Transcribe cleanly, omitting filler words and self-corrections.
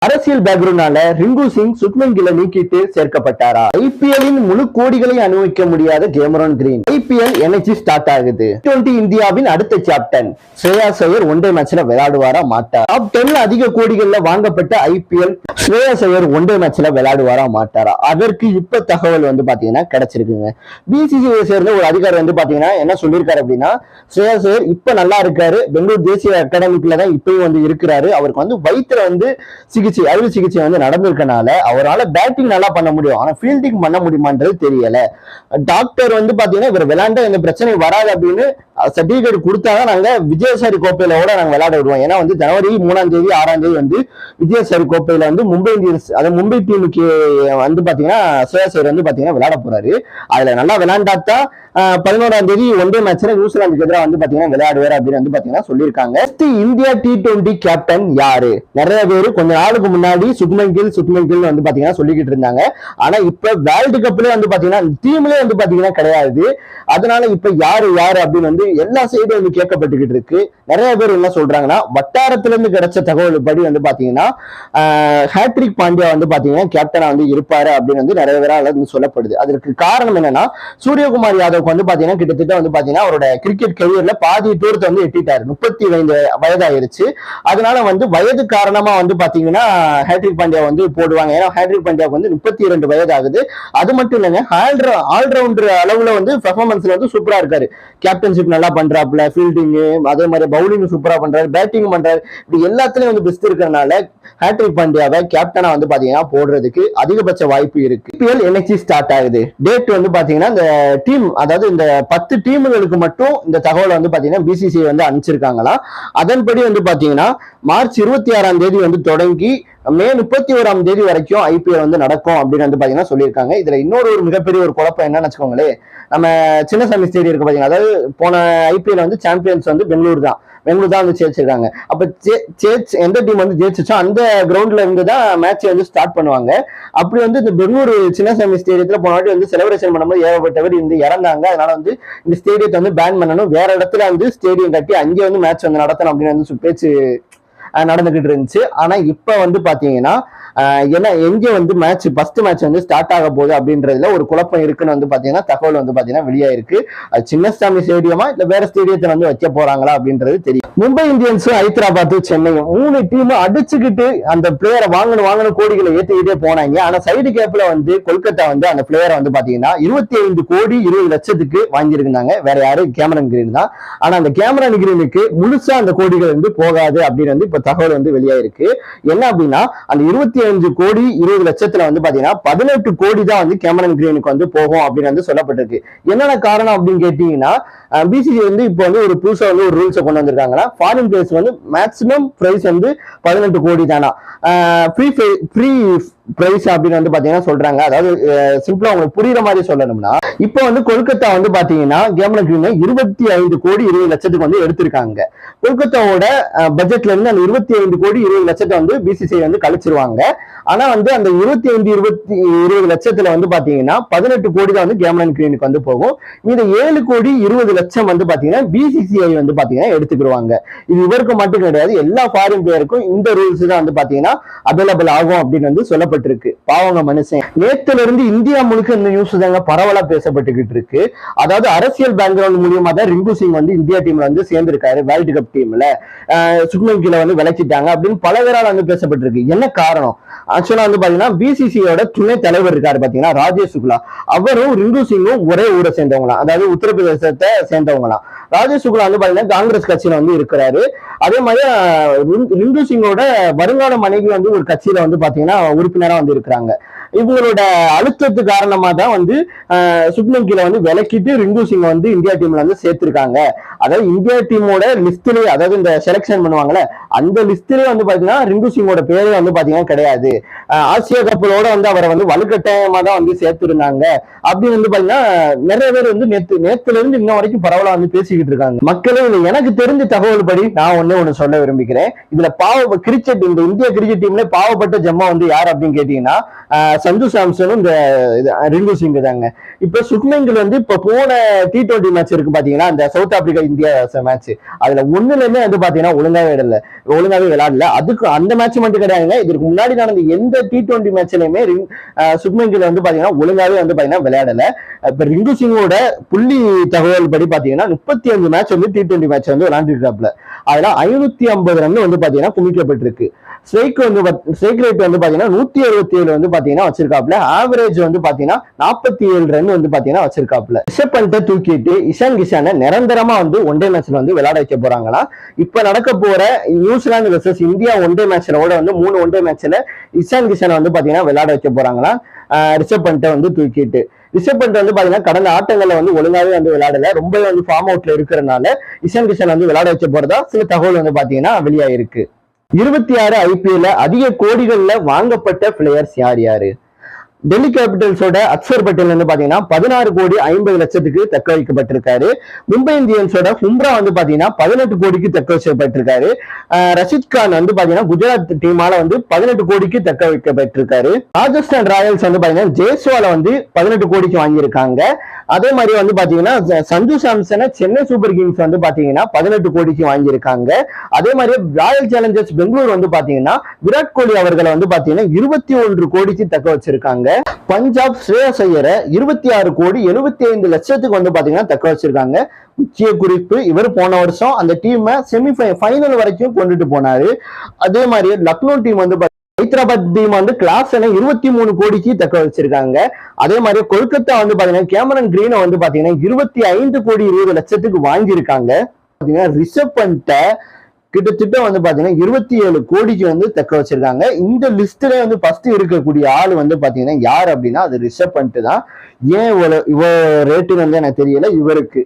அரசியல் பேக்ரவுண்டால ரிங்கு சிங் சுக்மன் கில்லை நீக்கிட்டு சேர்க்கப்பட்டாரா? ஐபிஎல்லின் முழு கோடிகளை அனுபவிக்க முடியாத கேமரான் கிரீன். ஐபிஎல் எனர்ஜி ஸ்டார்ட் ஆகுது. T20 இந்தியாவின் அடுத்த கேப்டன் ஸ்ரேயாஸ் ஐயர் ஒன்டே மேட்ச்ல விளையாடுவாரா மாட்டார்? டாப் 10 அதிக கோடிகள்ல வாங்கப்பட்ட ஐபிஎல் ஸ்ரேயாஸ் ஐயர் ஒன்டே மேட்ச்ல விளையாடுவாரா மாட்டாரா? அதற்கு இப்ப தகவல் பாத்தீங்கன்னா கிடைச்சிருக்குங்க. பிசிசிஐ சேர்ந்த ஒரு அதிகாரி பாத்தீங்கன்னா என்ன சொல்லியிருக்காரு அப்படின்னா, ஸ்ரேயாஸ் ஐயர் இப்ப நல்லா இருக்காரு, பெங்களூர் தேசிய அகாடமிக்குல தான் இப்பயும் இருக்கிறாரு. அவருக்கு வயிற்றுல அறுவை சிகிச்சை நடந்திருக்கனால அவரால் பேட்டிங் நல்லா பண்ண முடியும், ஆனா ஃபீல்டிங் பண்ண முடியுமான்றது தெரியல. டாக்டர் பாத்தீங்கன்னா இவர் விளையாண்ட இந்த பிரச்சனை வராது அப்படின்னு சர்டிபிகேட் கொடுத்தாதான் நாங்க விஜயசாரி கோப்பையில நாங்க விளையாட விடுவோம். ஏன்னா ஜனவரி 3ஆம் தேதி 6ஆம் தேதி விஜயசாரி கோப்பையில மும்பை இந்தியன்ஸ் அதாவது மும்பை டீமுக்கு பாத்தீங்கன்னா ஸ்ரேயாஸ் ஐயர் பாத்தீங்கன்னா விளையாட போறாரு. அதுல நல்லா விளையாண்டாத்தான் 11ஆம் தேதி ஒன்டே மேட்ச்ல நியூசிலாந்துக்கு எதிராக பாத்தீங்கன்னா விளையாடுவாரு அப்படின்னு பாத்தீங்கன்னா சொல்லியிருக்காங்க. இந்தியா T20 கேப்டன் யாரு? நிறைய பேர் கொஞ்ச நாளுக்கு முன்னாடி சுக்மன் கில் பாத்தீங்கன்னா சொல்லிக்கிட்டு இருந்தாங்க. ஆனா இப்ப வேர்ல்டு கப்ல பாத்தீங்கன்னா டீம்லயே பாத்தீங்கன்னா கிடையாது. அதனால இப்ப யாரு அப்படின்னு எல்லா சைடும் கேட்கப்பட்டுக்கிட்டு இருக்கு. நிறைய பேர் என்ன சொல்றாங்கன்னா, வட்டாரத்துல இருந்து கிடைச்ச தகவல் படி பாத்தீங்கன்னா ஹேட்ரிக் பாண்டியா பாத்தீங்கன்னா கேப்டனா இருப்பாரு அப்படின்னு நிறைய பேரால சொல்லப்படுது. அதற்கு காரணம் என்னன்னா, சூரியகுமார் யாதவ் பாத்தீங்கன்னா கிட்டத்தட்ட பாத்தீங்கன்னா அவரோட கிரிக்கெட் கரியர்ல பாதி தூரத்தை எட்டிட்டாரு. 35 வயதாயிருச்சு. அதனால வயது காரணமா பாத்தீங்கன்னா ஹேட்ரிக் பாண்டியா போடுவாங்க. ஏன்னா ஹேட்ரிக் பாண்டியாவுக்கு 32 வயது ஆகுது. அது மட்டும் இல்லைங்க, ஆல்ரவுண்டர் அளவுல பெர்ஃபார்மன்ஸ்ல சூப்பரா இருக்காரு. கேப்டன்ஷிப் நல்லா பண்றாப்புல, ஃபீல்டிங் அதே மாதிரி பவுலிங் சூப்பரா பண்றாரு, பேட்டிங் பண்றாரு. இப்படி எல்லாத்துலயும் பெஸ்ட் இருக்கிறதுனால ஹேட்ரிக் பாண்டியாவை கேப்டனா பாத்தீங்கன்னா போடுறதுக்கு அதிகபட்ச வாய்ப்பு இருக்கு. ஐபிஎல் எனர்ஜி ஸ்டார்ட் ஆகுது. டேட் பாத்தீங்கன்னா இந்த டீம் அதாவது இந்த 10 டீமுகளுக்கு மட்டும் இந்த தகவலை பாத்தீங்கன்னா பிசிசிஐ அனுப்பிச்சிருக்காங்களாம். அதன்படி பாத்தீங்கன்னா மார்ச் 26ஆம் தேதி தொடங்கி மே 31ஆம் தேதி வரைக்கும் ஐபிஎல் நடக்கும் அப்படின்னு பாத்தீங்கன்னா சொல்லியிருக்காங்க. இதுல இன்னொரு மிகப்பெரிய ஒரு குழப்பம் என்னன்னு வச்சுக்கோங்களேன், நம்ம சின்னசாமி ஸ்டேடியம் இருக்கு பாத்தீங்கன்னா, அதாவது போன ஐபிஎல் சாம்பியன்ஸ் பெங்களூர் தான் ஜெயிச்சிருக்காங்க. அப்ப எந்த டீம் ஜெயிச்சிச்சோ அந்த கிரவுண்ட்ல இருந்து தான் மேட்ச் ஸ்டார்ட் பண்ணுவாங்க. அப்படி இந்த பெங்களூர் சின்னசாமி ஸ்டேடியத்துல போன வாட்டி செலிப்ரேஷன் பண்ணும்போது ஏகப்பட்டவர் இறந்தாங்க. அதனால இந்த ஸ்டேடியத்தை பேன் பண்ணணும், வேற இடத்துல ஸ்டேடியம் கட்டி அங்கே மேட்ச் நடத்தணும் அப்படின்னு பேச்சு நடந்துகிட்டு இருந்துச்சு. ஆனா இப்ப பாத்தீங்கன்னா எங்க மேட்ச் ஃபர்ஸ்ட் மேட்ச் ஸ்டார்ட் ஆக போகுது அப்படின்றதுல ஒரு குழப்பம் இருக்குன்னு பாத்தீங்கன்னா தகவல் பாத்தீங்கன்னா வெளியாயிருக்கு. அது சின்னசாமி ஸ்டேடியமா இல்ல வேற ஸ்டேடியத்தை வைக்க போறாங்களா அப்படின்றது தெரியும். மும்பை இந்தியன்ஸ், ஹைதராபாத், சென்னையும் 3 டீம் அடிச்சுக்கிட்டு அந்த பிளேயரை வாங்கணும் கோடிகளை ஏத்திக்கிட்டே போனாங்க. ஆனா சைடு கேப்ல கொல்கத்தா அந்த பிளேயரை பாத்தீங்கன்னா 25 கோடி 20 லட்சத்துக்கு வாங்கியிருந்தாங்க. வேற யாரு? கேமரன் கிரீன் தான். ஆனா அந்த கேமரன் கிரீனுக்கு முழுசா அந்த கோடிகள் போகாது அப்படின்னு இப்ப தகவல் வெளியாயிருக்கு. என்ன அப்படின்னா, அந்த 25 கோடி 20 லட்சத்துல பாத்தீங்கன்னா 18 கோடி தான் கேமரன் கிரீனுக்கு போகும் அப்படின்னு சொல்லப்பட்டிருக்கு. என்னென்ன காரணம் அப்படின்னு கேட்டீங்கன்னா, பிசிசி இப்ப ஒரு புதுசா ஒரு ரூல்ஸ் கொண்டு வந்திருக்காங்கன்னா, ஃபாரின் பிளேயர்ஸ் மேக்ஸிமம் பிரைஸ் 18 கோடி தானா, ஃப்ரீ பிரைஸ் அப்படின்னு பாத்தீங்கன்னா சொல்றாங்க. அதாவது சிம்பிளா உங்களுக்கு புரியுற மாதிரி சொல்லணும்னா, இப்ப கொல்கத்தா பாத்தீங்கன்னா கேமரன் கிரீனை 25 கோடி 20 லட்சத்துக்கு எடுத்திருக்காங்க. கொல்கத்தாவோட பட்ஜெட்ல இருந்து அந்த 25 கோடி 20 லட்சத்தை பிசிசிஐ கழிச்சிருவாங்க. ஆனா அந்த 25 20 லட்சத்துல பாத்தீங்கன்னா 18 கோடி தான் கேமரன் கிரீனுக்கு போகும். இந்த 7 கோடி 20 லட்சம் பாத்தீங்கன்னா பிசிசிஐ பாத்தீங்கன்னா எடுத்துக்கிடுவாங்க. இது இவருக்கு மட்டும் கிடையாது, எல்லா ஃபாரின் பிளேயருக்கும் இந்த ரூல்ஸ் தான் பாத்தீங்கன்னா அவைலபிள் ஆகும் அப்படின்னு சொல்லப்பட்டிருக்கு. பாவங்க மனுஷன். நேத்துல இருந்து இந்தியா முழுக்க இந்த நியூஸ் தாங்க பரவலா பேசப்பட்டுக்கிட்டு இருக்கு. அதாவது அரசியல் பேக்ரவுண்ட் மூலியமா தான் ரிங்கு சிங் இந்தியா டீம்ல சேர்ந்திருக்காரு. வேர்ல்டு கப் டீம்ல சுக்மன் கில்லை விளக்கிட்டாங்க அப்படின்னு பல பேரால் பேசப்பட்டிருக்கு. என்ன காரணம்? ஆக்சுவலா பாத்தீங்கன்னா பிசிசியோட துணை தலைவர் இருக்காரு பாத்தீங்கன்னா ராஜேஷ் சுக்லா, அவரும் ரிங்கு சிங்கும் ஒரே ஊரை சேர்ந்தவங்களாம், அதாவது உத்தரப்பிரதேசத்தை சேர்ந்தவங்களாம். ராஜேஷ் சுக்லா பாத்தீங்கன்னா காங்கிரஸ் கட்சியில இருக்கிறாரு. அதே மாதிரி ரிங்கு சிங்கோட வருங்கால மனைவி ஒரு கட்சியில பாத்தீங்கன்னா உறுப்பினரா இருக்கிறாங்க. இவங்களோட அழுத்தத்து காரணமா தான் சுக்மன் கில்லை விலக்கிட்டு ரிங்கு சிங் இந்தியா டீம்ல சேர்த்திருக்காங்க. அதாவது இந்தியா டீமோட லிஸ்ட்லயே, அதாவது இந்த செலக்ஷன் பண்ணுவாங்கல்ல அந்த லிஸ்ட்லயே பாத்தீங்கன்னா ரிங்கு சிங்கோட பேரே பாத்தீங்கன்னா கிடையாது. ஆசியா கப்பலோட அவரை வலுக்கட்டாயமா தான் சேர்த்திருந்தாங்க. அப்படி பாத்தீங்கன்னா நிறைய பேர் நேத்துல இருந்து இன்ன வரைக்கும் பரவலா வந்து பேசிக்கிட்டு இருக்காங்க. மக்களே எனக்கு தெரிஞ்ச தகவல் படி நான் ஒண்ணு சொல்ல விரும்புகிறேன். இதுல கிரிக்கெட், இந்த இந்திய கிரிக்கெட் டீம்ல பாவப்பட்ட ஜம்மா வந்து யார் அப்படின்னு கேட்டீங்கன்னா சஞ்சு சாம்சனும் இந்த ரிங்கு சிங் தாங்க. இப்ப சுக்மன் கில் வந்து இப்ப போன T20 மேட்ச் இருக்கு பாத்தீங்கன்னா, இந்த சவுத் ஆப்பிரிக்கா இந்தியா மேட்ச், அதுல ஒண்ணுலயுமே வந்து பாத்தீங்கன்னா ஒழுங்காவே விளையாடல. அதுக்கு அந்த மேட்ச் மட்டும் கிடையாதுங்க, இதுக்கு முன்னாடி நடந்த எந்த T20 மேட்ச்லயுமே சுக்மன் கில் வந்து பாத்தீங்கன்னா ஒழுங்காவே வந்து பாத்தீங்கன்னா விளையாடல. இப்ப ரிங்கு சிங்கோட புள்ளி தகவல் படி பாத்தீங்கன்னா 35 மேட்ச் வந்து T20 மேட்ச் வந்து விளையாண்டுருக்காப்ல. அதெல்லாம் 550 ரன் வந்து பாத்தீங்கன்னா குமிக்கப்பட்டிருக்கு. ஸ்ட்ரைக் ரேட் வந்து பாத்தீங்கன்னா 167 வந்து பாத்தீங்கன்னா வச்சிருக்காப்ல. ஆவரேஜ் வந்து பாத்தீங்கன்னா 47 ரன் வந்து பாத்தீங்கன்னா வச்சிருக்காப்ல. ரிஷப் பண்ட்டை தூக்கிட்டு இஷான் கிஷானை நிரந்தரமா வந்து ஒன் டே மேட்ச்ல வந்து விளையாட வைக்க போறாங்களா. இப்ப நடக்க போற New Zealand versus India one day மேட்ச்ல கூட வந்து 3 ஒன் டே மேட்ச்ல இஷான் கிஷானை வந்து பாத்தீங்கன்னா விளையாட வைக்க போறாங்களா ரிஷப் பண்ட்டை வந்து தூக்கிட்டு. ரிஷப் பண்ட் வந்து பாத்தீங்கன்னா கடந்த ஆட்டங்கள்ல வந்து ஒழுங்காவே வந்து விளையாடல, ரொம்பவே வந்து ஃபார்ம் அவுட்ல இருக்கிறதுனால இஷான் கிஷான் வந்து விளையாட வச்ச போறதா சில தகவல் வந்து பாத்தீங்கன்னா வெளியாயிருக்கு. 26 IPL அதிக கோடிகள்ல வாங்கப்பட்ட பிளேயர்ஸ் யாரு? டெல்லி கேபிட்டல்ஸோட அக்சர் பட்டேல் வந்து பாத்தீங்கன்னா 16 கோடி 50 லட்சத்துக்கு தக்க வைக்கப்பட்டிருக்காரு. மும்பை இந்தியன்ஸோட பும்ரா வந்து பாத்தீங்கன்னா 18 கோடிக்கு தக்க வைக்கப்பட்டிருக்காரு. ரஷித் கான் வந்து பாத்தீங்கன்னா குஜராத் டீமால வந்து 18 கோடிக்கு தக்க வைக்கப்பட்டிருக்காரு. ராஜஸ்தான் ராயல்ஸ் வந்து பாத்தீங்கன்னா ஜெய்ஸ்வால வந்து 18 கோடிக்கு வாங்கியிருக்காங்க. அதே மாதிரி வந்து பாத்தீங்கன்னா சஞ்சு சாம்சனை சென்னை சூப்பர் கிங்ஸ் வந்து பாத்தீங்கன்னா 18 கோடிக்கு வாங்கியிருக்காங்க. அதே மாதிரி ராயல் சேலஞ்சர்ஸ் பெங்களூர் வந்து பாத்தீங்கன்னா விராட் கோலி அவர்களை வந்து பாத்தீங்கன்னா 21 கோடிக்கு தக்க வச்சிருக்காங்க. பஞ்சாப் ஸ்ரேயஸ் ஐயரை 26 கோடி 75 லட்சத்துக்கு வந்து பாத்தீங்கன்னா தக்க வச்சிருக்காங்க. முக்கிய குறிப்பு, இவர் போன வருஷம் அந்த டீமை ஃபைனல் வரைக்கும் கொண்டுட்டு போனாரு. அதே மாதிரி லக்னோ டீம் வந்து ஹைதராபாத் டீம் வந்து கிளாஸ் 23 கோடிக்கு தக்க வச்சிருக்காங்க. அதே மாதிரி கொல்கத்தா வந்து பாத்தீங்கன்னா கேமரன் கிரீனை வந்து பாத்தீங்கன்னா 25 கோடி 20 லட்சத்துக்கு வாங்கியிருக்காங்க. ரிஷப் பண்ட்டை கிட்டத்தட்ட வந்து பாத்தீங்கன்னா 27 கோடிக்கு வந்து தக்க வச்சிருக்காங்க. இந்த லிஸ்ட்ல வந்து ஃபர்ஸ்ட் இருக்கக்கூடிய ஆள் வந்து பாத்தீங்கன்னா யார் அப்படின்னா அது ரிஷப் பண்ட் தான். ஏன் இவ்வளவு ரேட்டு வந்து எனக்கு தெரியல இவருக்கு.